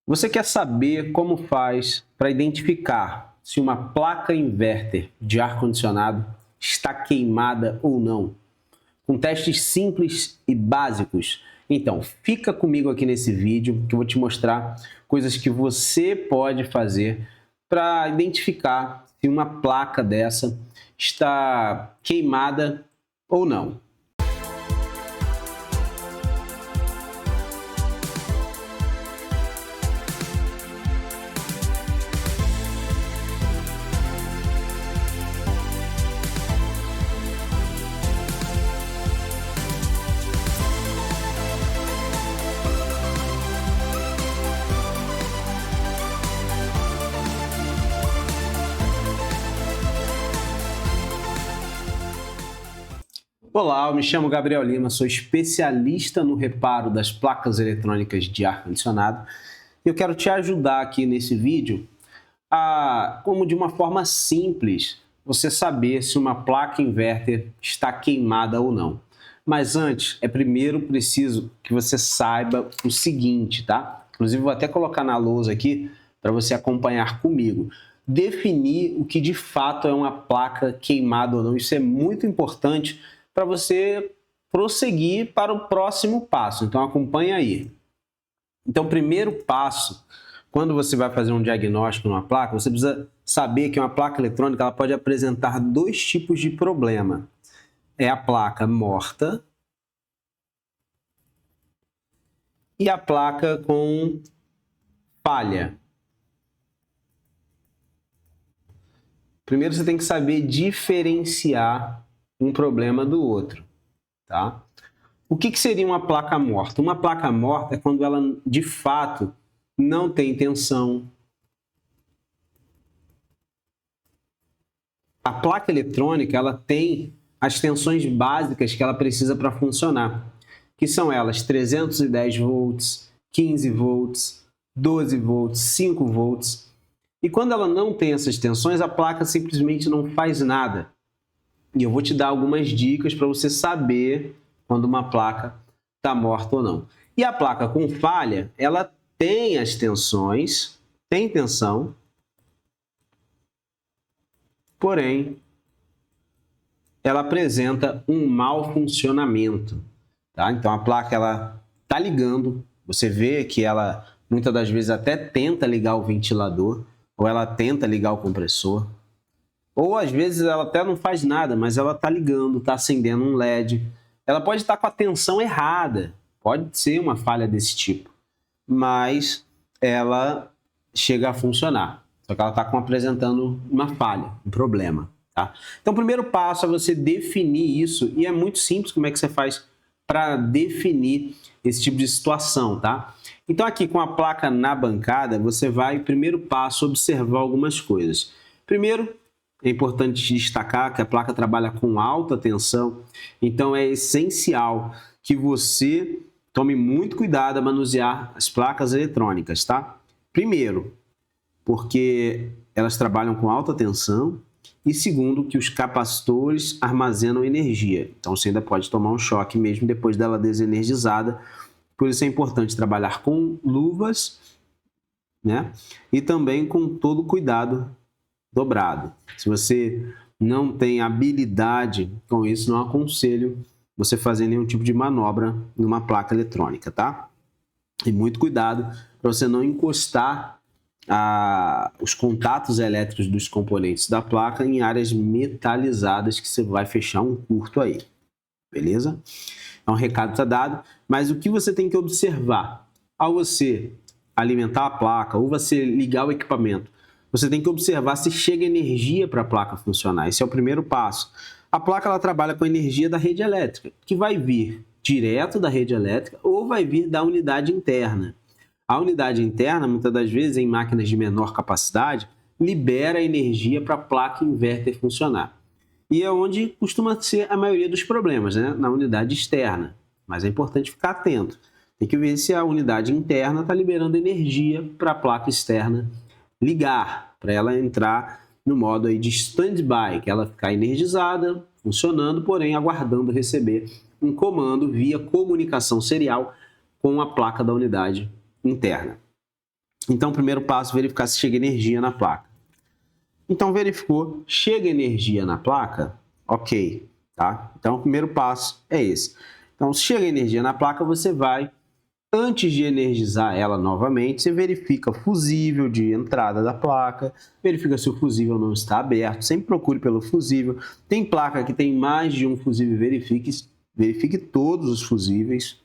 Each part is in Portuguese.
Você quer saber como faz para identificar se uma placa inverter de ar-condicionado está queimada ou não? Com testes simples e básicos. Então, fica comigo aqui nesse vídeo que eu vou te mostrar coisas que você pode fazer para identificar se uma placa dessa está queimada ou não. Olá, eu me chamo Gabriel Lima, sou especialista no reparo das placas eletrônicas de ar-condicionado e eu quero te ajudar aqui nesse vídeo como de uma forma simples, você saber se uma placa inverter está queimada ou não. Mas antes, primeiro preciso que você saiba o seguinte, tá? Inclusive vou até colocar na lousa aqui para você acompanhar comigo. Definir o que de fato é uma placa queimada ou não, isso é muito importante para você prosseguir para o próximo passo. Então acompanhe aí. Então, primeiro passo, quando você vai fazer um diagnóstico numa placa, você precisa saber que uma placa eletrônica ela pode apresentar dois tipos de problema. É a placa morta e a placa com falha. Primeiro você tem que saber diferenciar um problema do outro, tá? O que seria uma placa morta? Uma placa morta é quando ela, de fato, não tem tensão. A placa eletrônica, ela tem as tensões básicas que ela precisa para funcionar, que são elas 310 volts, 15 volts, 12 volts, 5 volts. E quando ela não tem essas tensões, a placa simplesmente não faz nada. E eu vou te dar algumas dicas para você saber quando uma placa está morta ou não. E a placa com falha, ela tem as tensões, tem tensão, porém, ela apresenta um mau funcionamento. Tá? Então a placa ela está ligando, você vê que ela muitas das vezes até tenta ligar o ventilador, ou ela tenta ligar o compressor. Ou às vezes ela até não faz nada, mas ela está ligando, está acendendo um LED. Ela pode estar com a tensão errada, pode ser uma falha desse tipo, mas ela chega a funcionar. Só que ela está apresentando uma falha, um problema. Tá? Então o primeiro passo é você definir isso, e é muito simples como é que você faz para definir esse tipo de situação. Tá? Então aqui com a placa na bancada, você vai, primeiro passo, observar algumas coisas. Primeiro, é importante destacar que a placa trabalha com alta tensão, então é essencial que você tome muito cuidado a manusear as placas eletrônicas, tá? Primeiro, porque elas trabalham com alta tensão, e segundo, que os capacitores armazenam energia, então você ainda pode tomar um choque mesmo depois dela desenergizada, por isso é importante trabalhar com luvas, né? E também com todo cuidado dobrado. Se você não tem habilidade com isso, não aconselho você fazer nenhum tipo de manobra numa placa eletrônica, tá? E muito cuidado para você não encostar os contatos elétricos dos componentes da placa em áreas metalizadas que você vai fechar um curto aí, beleza? É um recado que está dado, mas o que você tem que observar ao você alimentar a placa ou você ligar o equipamento, você tem que observar se chega energia para a placa funcionar. Esse é o primeiro passo. A placa ela trabalha com a energia da rede elétrica, que vai vir direto da rede elétrica ou vai vir da unidade interna. A unidade interna, muitas das vezes, em máquinas de menor capacidade, libera energia para a placa inverter funcionar. E é onde costuma ser a maioria dos problemas, né? Na unidade externa. Mas é importante ficar atento. Tem que ver se a unidade interna está liberando energia para a placa externa ligar, para ela entrar no modo aí de stand-by, que ela ficar energizada, funcionando, porém aguardando receber um comando via comunicação serial com a placa da unidade interna. Então, o primeiro passo é verificar se chega energia na placa. Então, verificou, chega energia na placa, ok, tá? Então, o primeiro passo é esse. Então, se chega energia na placa, você vai, antes de energizar ela novamente, você verifica o fusível de entrada da placa, verifica se o fusível não está aberto, sempre procure pelo fusível. Tem placa que tem mais de um fusível, verifique todos os fusíveis.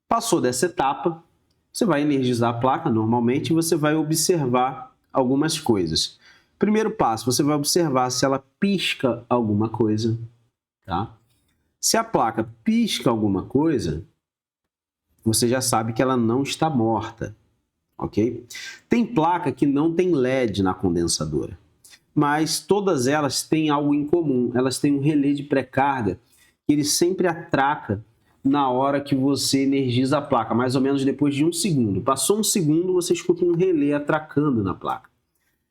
Passou dessa etapa, você vai energizar a placa normalmente e você vai observar algumas coisas. Primeiro passo, você vai observar se ela pisca alguma coisa, tá? Se a placa pisca alguma coisa, você já sabe que ela não está morta, ok? Tem placa que não tem LED na condensadora, mas todas elas têm algo em comum. Elas têm um relé de pré-carga que ele sempre atraca na hora que você energiza a placa, mais ou menos depois de 1 segundo. Passou 1 segundo, você escuta um relé atracando na placa.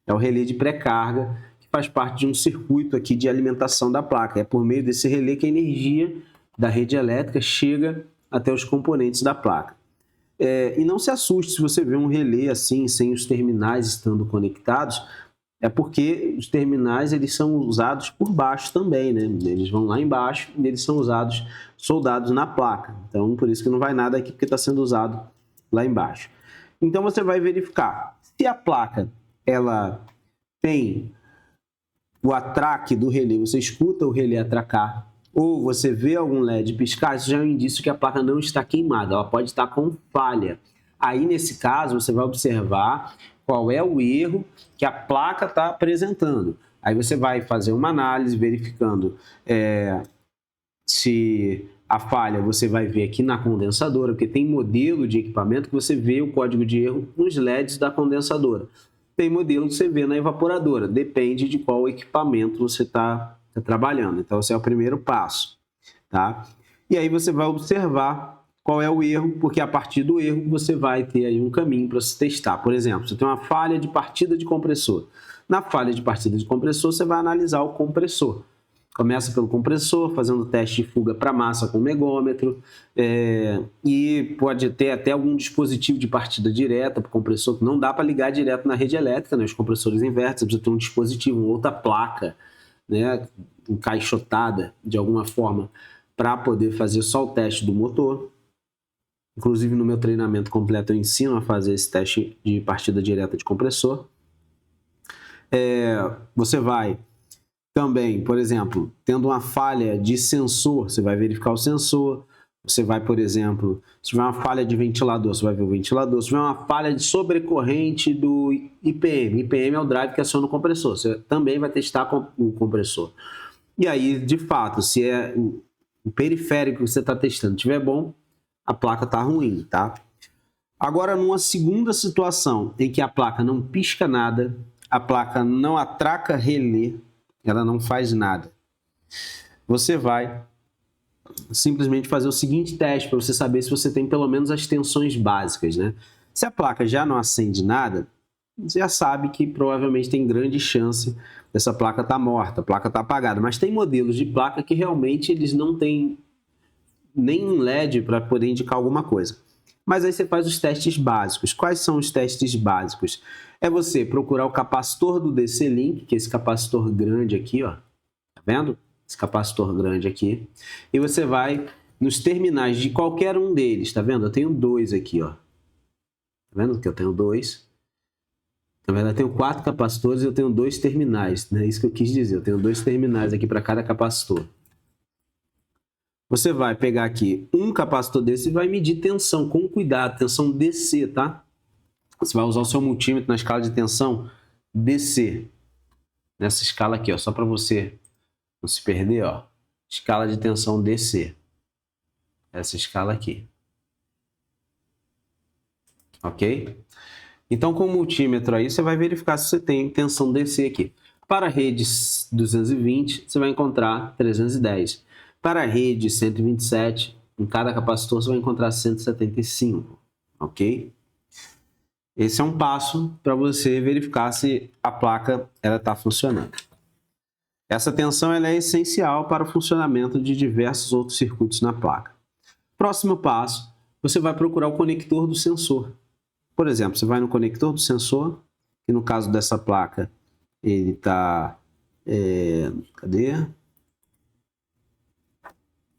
É o relé de pré-carga, que faz parte de um circuito aqui de alimentação da placa. É por meio desse relé que a energia da rede elétrica chega até os componentes da placa. E não se assuste se você vê um relé assim, sem os terminais estando conectados, é porque os terminais eles são usados por baixo também, né? Eles vão lá embaixo e eles são usados, soldados na placa. Então, por isso que não vai nada aqui, porque está sendo usado lá embaixo. Então, você vai verificar se a placa ela tem o atraque do relé, você escuta o relé atracar, ou você vê algum LED piscar, isso já é um indício que a placa não está queimada, ela pode estar com falha. Aí, nesse caso, você vai observar qual é o erro que a placa está apresentando. Aí você vai fazer uma análise verificando se a falha você vai ver aqui na condensadora, porque tem modelo de equipamento que você vê o código de erro nos LEDs da condensadora. Tem modelo que você vê na evaporadora, depende de qual equipamento você está trabalhando. Então, esse é o primeiro passo, tá? E aí você vai observar qual é o erro, porque a partir do erro você vai ter aí um caminho para se testar. Por exemplo, você tem uma falha de partida de compressor. Na falha de partida de compressor, você vai analisar o compressor. Começa pelo compressor, fazendo teste de fuga para massa com megômetro, e pode ter até algum dispositivo de partida direta para o compressor, que não dá para ligar direto na rede elétrica, né? Os compressores invertem, você precisa ter um dispositivo, uma outra placa, né? Encaixotada de alguma forma, para poder fazer só o teste do motor. Inclusive, no meu treinamento completo, eu ensino a fazer esse teste de partida direta de compressor. Você vai também, por exemplo, tendo uma falha de sensor, você vai verificar o sensor. Você vai, por exemplo, se tiver uma falha de ventilador, você vai ver o ventilador. Se tiver uma falha de sobrecorrente do IPM, IPM é o drive que aciona o compressor, você também vai testar o compressor. E aí, de fato, se é o periférico que você está testando estiver bom, a placa está ruim, tá? Agora, numa segunda situação em que a placa não pisca nada, a placa não atraca relé, ela não faz nada, você vai simplesmente fazer o seguinte teste para você saber se você tem pelo menos as tensões básicas, né? Se a placa já não acende nada, você já sabe que provavelmente tem grande chance dessa placa estar morta, a placa está apagada. Mas tem modelos de placa que realmente eles não têm nem um LED para poder indicar alguma coisa. Mas aí você faz os testes básicos. Quais são os testes básicos? É você procurar o capacitor do DC-Link, que é esse capacitor grande aqui, ó. Tá vendo? Esse capacitor grande aqui. E você vai nos terminais de qualquer um deles, tá vendo? Eu tenho 2 aqui, ó. Tá vendo que eu tenho 2? Na verdade, eu tenho 4 capacitores e eu tenho 2 terminais, né? Isso que eu quis dizer. Eu tenho 2 terminais aqui para cada capacitor. Você vai pegar aqui um capacitor desse e vai medir tensão, com cuidado, tensão DC, tá? Você vai usar o seu multímetro na escala de tensão DC. Nessa escala aqui, ó, só para você não se perder, ó. Escala de tensão DC. Essa escala aqui. Ok? Então, com o multímetro aí, você vai verificar se você tem tensão DC aqui. Para a rede 220, você vai encontrar 310. Para a rede 127, em cada capacitor você vai encontrar 175, ok? Esse é um passo para você verificar se a placa está funcionando. Essa tensão ela é essencial para o funcionamento de diversos outros circuitos na placa. Próximo passo, você vai procurar o conector do sensor. Por exemplo, você vai no conector do sensor, que no caso dessa placa, ele está... cadê?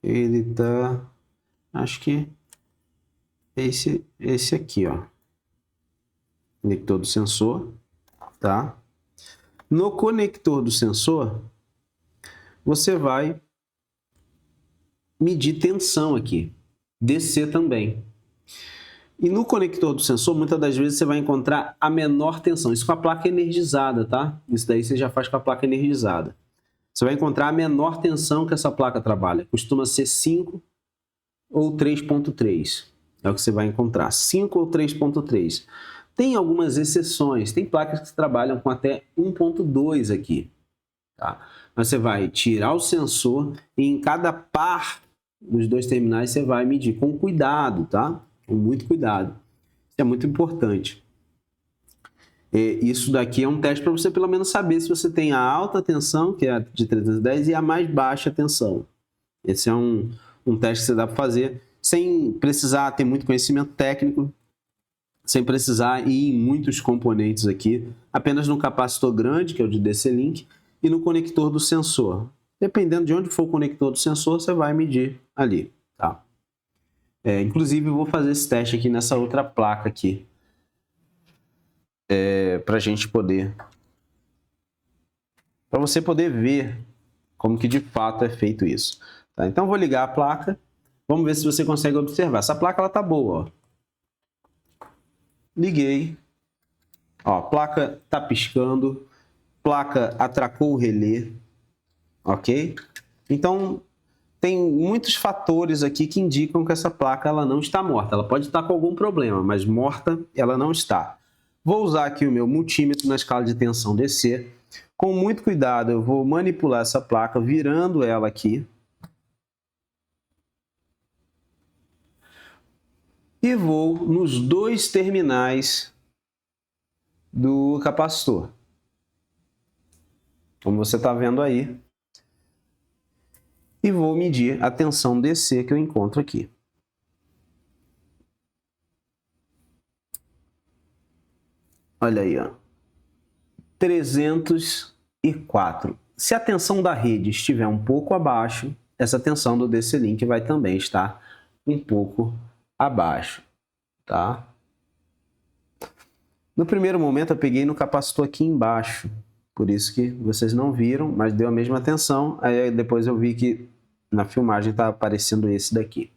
Ele está... acho que esse aqui, ó. Conector do sensor, tá? No conector do sensor, você vai medir tensão aqui, DC também. E no conector do sensor, muitas das vezes você vai encontrar a menor tensão. Isso com a placa energizada, tá? Isso daí você já faz com a placa energizada. Você vai encontrar a menor tensão que essa placa trabalha. Costuma ser 5 ou 3.3. É o que você vai encontrar, 5 ou 3.3. Tem algumas exceções, tem placas que trabalham com até 1.2 aqui. Tá? Mas você vai tirar o sensor e em cada par dos dois terminais você vai medir com cuidado, tá? Com muito cuidado. Isso é muito importante. Isso daqui é um teste para você pelo menos saber se você tem a alta tensão, que é a de 310, e a mais baixa tensão. Esse é um teste que você dá para fazer sem precisar ter muito conhecimento técnico, sem precisar ir em muitos componentes aqui, apenas no capacitor grande, que é o de DC-Link, e no conector do sensor. Dependendo de onde for o conector do sensor, você vai medir ali, tá? Inclusive, eu vou fazer esse teste aqui nessa outra placa aqui, para a gente poder... para você poder ver como que de fato é feito isso. Tá? Então, vou ligar a placa, vamos ver se você consegue observar. Essa placa ela tá boa, ó. Liguei, ó, a placa tá piscando, placa atracou o relé, ok? Então, tem muitos fatores aqui que indicam que essa placa ela não está morta. Ela pode estar com algum problema, mas morta ela não está. Vou usar aqui o meu multímetro na escala de tensão DC. Com muito cuidado, eu vou manipular essa placa, virando ela aqui. E vou nos dois terminais do capacitor. Como você está vendo aí. E vou medir a tensão DC que eu encontro aqui. Olha aí, ó. 304. Se a tensão da rede estiver um pouco abaixo, essa tensão do DC-Link vai também estar um pouco abaixo, tá? No primeiro momento eu peguei no capacitor aqui embaixo, por isso que vocês não viram, mas deu a mesma tensão. Aí depois eu vi que na filmagem está aparecendo esse daqui.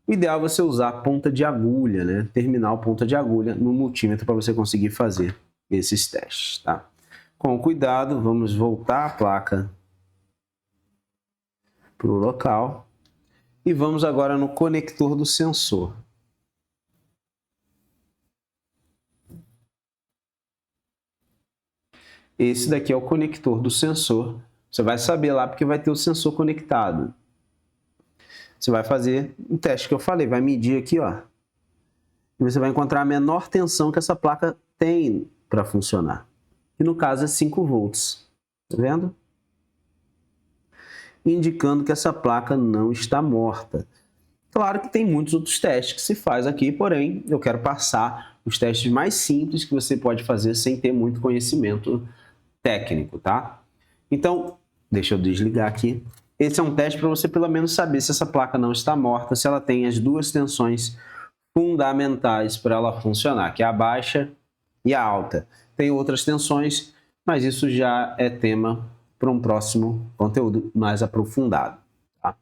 O ideal é você usar a ponta de agulha, né? Terminal ponta de agulha no multímetro para você conseguir fazer esses testes, tá? Com cuidado, vamos voltar a placa para o local e vamos agora no conector do sensor. Esse daqui é o conector do sensor. Você vai saber lá porque vai ter o sensor conectado. Você vai fazer o teste que eu falei, vai medir aqui, ó. E você vai encontrar a menor tensão que essa placa tem para funcionar. Que no caso é 5 volts. Tá vendo? Indicando que essa placa não está morta. Claro que tem muitos outros testes que se faz aqui, porém eu quero passar os testes mais simples que você pode fazer sem ter muito conhecimento técnico, tá? Então, deixa eu desligar aqui. Esse é um teste para você pelo menos saber se essa placa não está morta, se ela tem as duas tensões fundamentais para ela funcionar, que é a baixa e a alta. Tem outras tensões, mas isso já é tema para um próximo conteúdo mais aprofundado. Tá?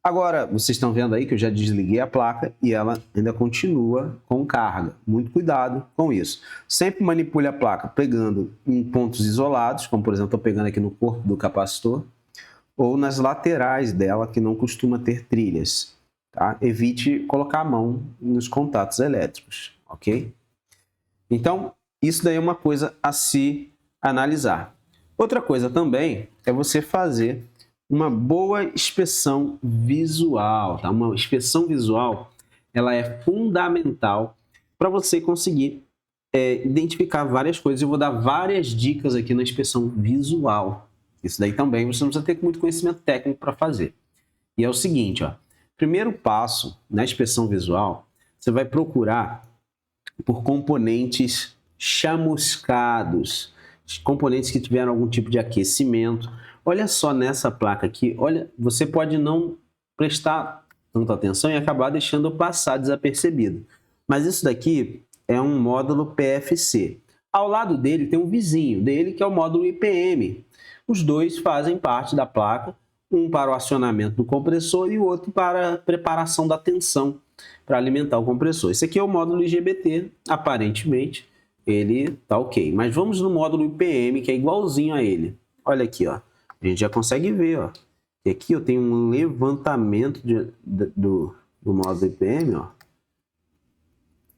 Agora, vocês estão vendo aí que eu já desliguei a placa e ela ainda continua com carga. Muito cuidado com isso. Sempre manipule a placa pegando em pontos isolados, como por exemplo, estou pegando aqui no corpo do capacitor, ou nas laterais dela, que não costuma ter trilhas. Tá? Evite colocar a mão nos contatos elétricos, ok? Então, isso daí é uma coisa a se analisar. Outra coisa também é você fazer uma boa inspeção visual. Tá? Uma inspeção visual ela é fundamental para você conseguir identificar várias coisas. Eu vou dar várias dicas aqui na inspeção visual. Isso daí também você não precisa ter muito conhecimento técnico para fazer. E é o seguinte, ó. Primeiro passo na inspeção visual, você vai procurar por componentes chamuscados, componentes que tiveram algum tipo de aquecimento. Olha só nessa placa aqui, olha, você pode não prestar tanta atenção e acabar deixando passar desapercebido. Mas isso daqui é um módulo PFC. Ao lado dele tem um vizinho dele, que é o módulo IPM. Os dois fazem parte da placa, um para o acionamento do compressor e o outro para a preparação da tensão para alimentar o compressor. Esse aqui é o módulo IGBT, aparentemente ele está ok. Mas vamos no módulo IPM, que é igualzinho a ele. Olha aqui, ó. A gente já consegue ver, ó. E aqui eu tenho um levantamento do módulo IPM, ó,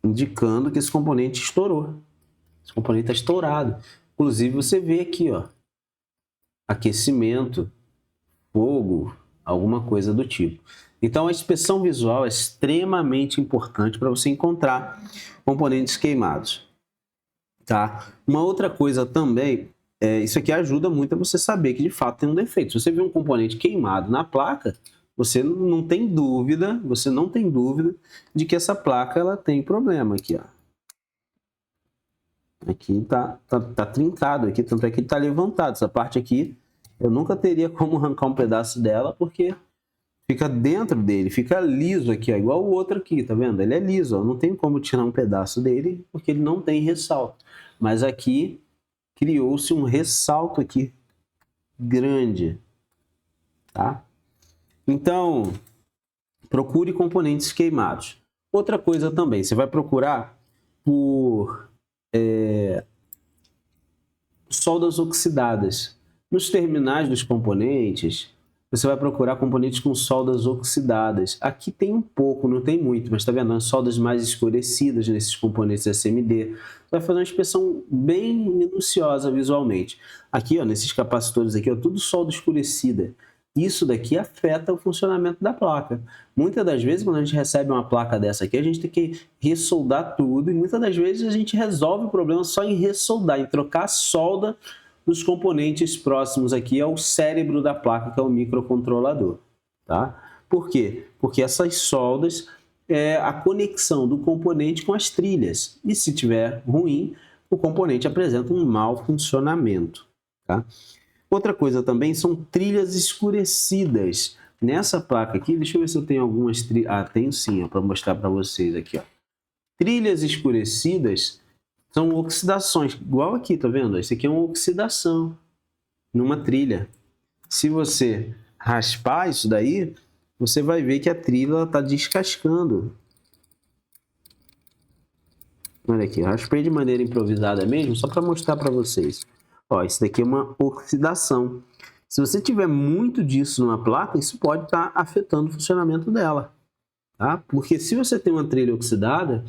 indicando que esse componente estourou. Esse componente está estourado. Inclusive você vê aqui, ó, aquecimento, fogo, alguma coisa do tipo. Então a inspeção visual é extremamente importante para você encontrar componentes queimados, tá? Uma outra coisa também, isso aqui ajuda muito a você saber que de fato tem um defeito. Se você vê um componente queimado na placa, você não tem dúvida de que essa placa ela tem problema aqui, ó. Aqui tá trincado aqui, tanto é que ele tá levantado. Essa parte aqui eu nunca teria como arrancar um pedaço dela, porque fica dentro dele, fica liso aqui, ó, igual o outro aqui, tá vendo? Ele é liso, ó, não tem como tirar um pedaço dele, porque ele não tem ressalto. Mas aqui criou-se um ressalto aqui grande, tá? Então, procure componentes queimados. Outra coisa também, você vai procurar por soldas oxidadas. Nos terminais dos componentes, você vai procurar componentes com soldas oxidadas. Aqui tem um pouco, não tem muito, mas tá vendo? As soldas mais escurecidas nesses componentes SMD. Você vai fazer uma inspeção bem minuciosa visualmente. Aqui, ó, nesses capacitores aqui, ó, tudo solda escurecida. Isso daqui afeta o funcionamento da placa. Muitas das vezes, quando a gente recebe uma placa dessa aqui, a gente tem que ressoldar tudo, e muitas das vezes a gente resolve o problema só em ressoldar, em trocar a solda dos componentes próximos aqui ao cérebro da placa, que é o microcontrolador, tá? Por quê? Porque essas soldas é a conexão do componente com as trilhas, e se tiver ruim, o componente apresenta um mau funcionamento, tá? Outra coisa também são trilhas escurecidas. Nessa placa aqui, deixa eu ver se eu tenho algumas trilhas. Ah, tenho sim, para mostrar para vocês aqui, ó. Trilhas escurecidas são oxidações, igual aqui, tá vendo? Isso aqui é uma oxidação numa trilha. Se você raspar isso daí, você vai ver que a trilha está descascando. Olha aqui, raspei de maneira improvisada mesmo, só para mostrar para vocês. Ó, isso daqui é uma oxidação. Se você tiver muito disso numa placa, isso pode estar afetando o funcionamento dela, tá? Porque se você tem uma trilha oxidada,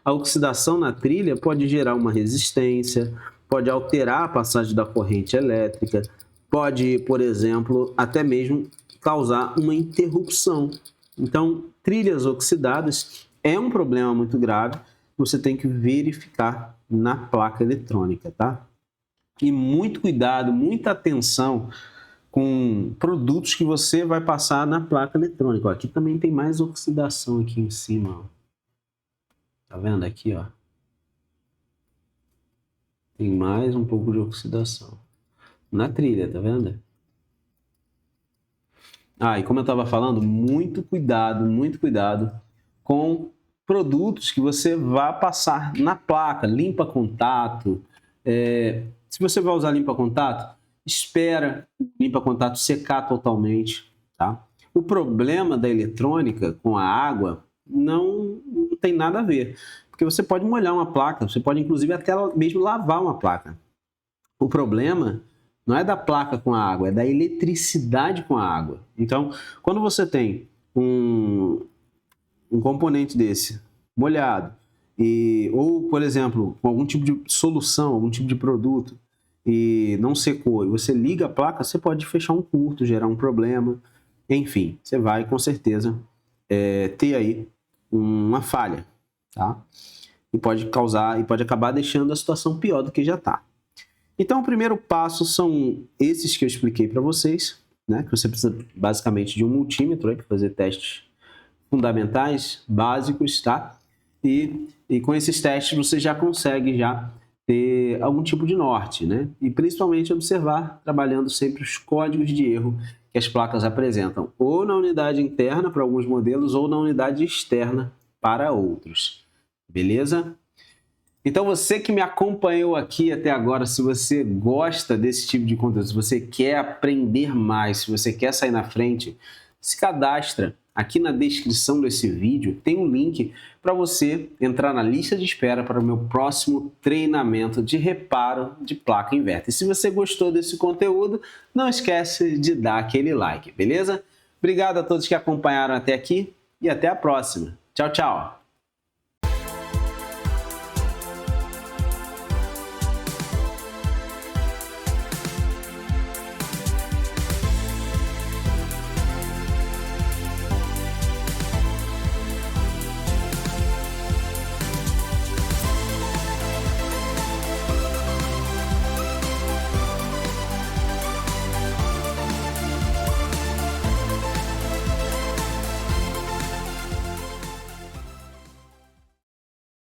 a oxidação na trilha pode gerar uma resistência, pode alterar a passagem da corrente elétrica, pode, por exemplo, até mesmo causar uma interrupção. Então, trilhas oxidadas é um problema muito grave, você tem que verificar na placa eletrônica, tá? E muito cuidado, muita atenção com produtos que você vai passar na placa eletrônica. Ó, aqui também tem mais oxidação aqui em cima, ó. Tá vendo aqui, ó? Tem mais um pouco de oxidação na trilha, tá vendo? Ah, e como eu estava falando, muito cuidado com produtos que você vai passar na placa, limpa contato. Se você vai usar limpa contato, espera limpa contato secar totalmente, tá? O problema da eletrônica com a água não tem nada a ver, porque você pode molhar uma placa, você pode inclusive até mesmo lavar uma placa. O problema não é da placa com a água, é da eletricidade com a água. Então, quando você tem um componente desse molhado, ou, por exemplo, com algum tipo de solução, algum tipo de produto, e não secou, e você liga a placa, você pode fechar um curto, gerar um problema, enfim, você vai com certeza ter aí uma falha, tá? E pode acabar deixando a situação pior do que já está. Então, o primeiro passo são esses que eu expliquei para vocês, né? Que você precisa basicamente de um multímetro para fazer testes fundamentais, básicos, tá? e com esses testes você já consegue já ter algum tipo de norte, né? E principalmente observar, trabalhando sempre os códigos de erro que as placas apresentam, ou na unidade interna para alguns modelos, ou na unidade externa para outros. Beleza? Então você que me acompanhou aqui até agora, se você gosta desse tipo de conteúdo, se você quer aprender mais, se você quer sair na frente, se cadastra. Aqui na descrição desse vídeo tem um link para você entrar na lista de espera para o meu próximo treinamento de reparo de placa inverter. E se você gostou desse conteúdo, não esquece de dar aquele like, beleza? Obrigado a todos que acompanharam até aqui e até a próxima. Tchau, tchau!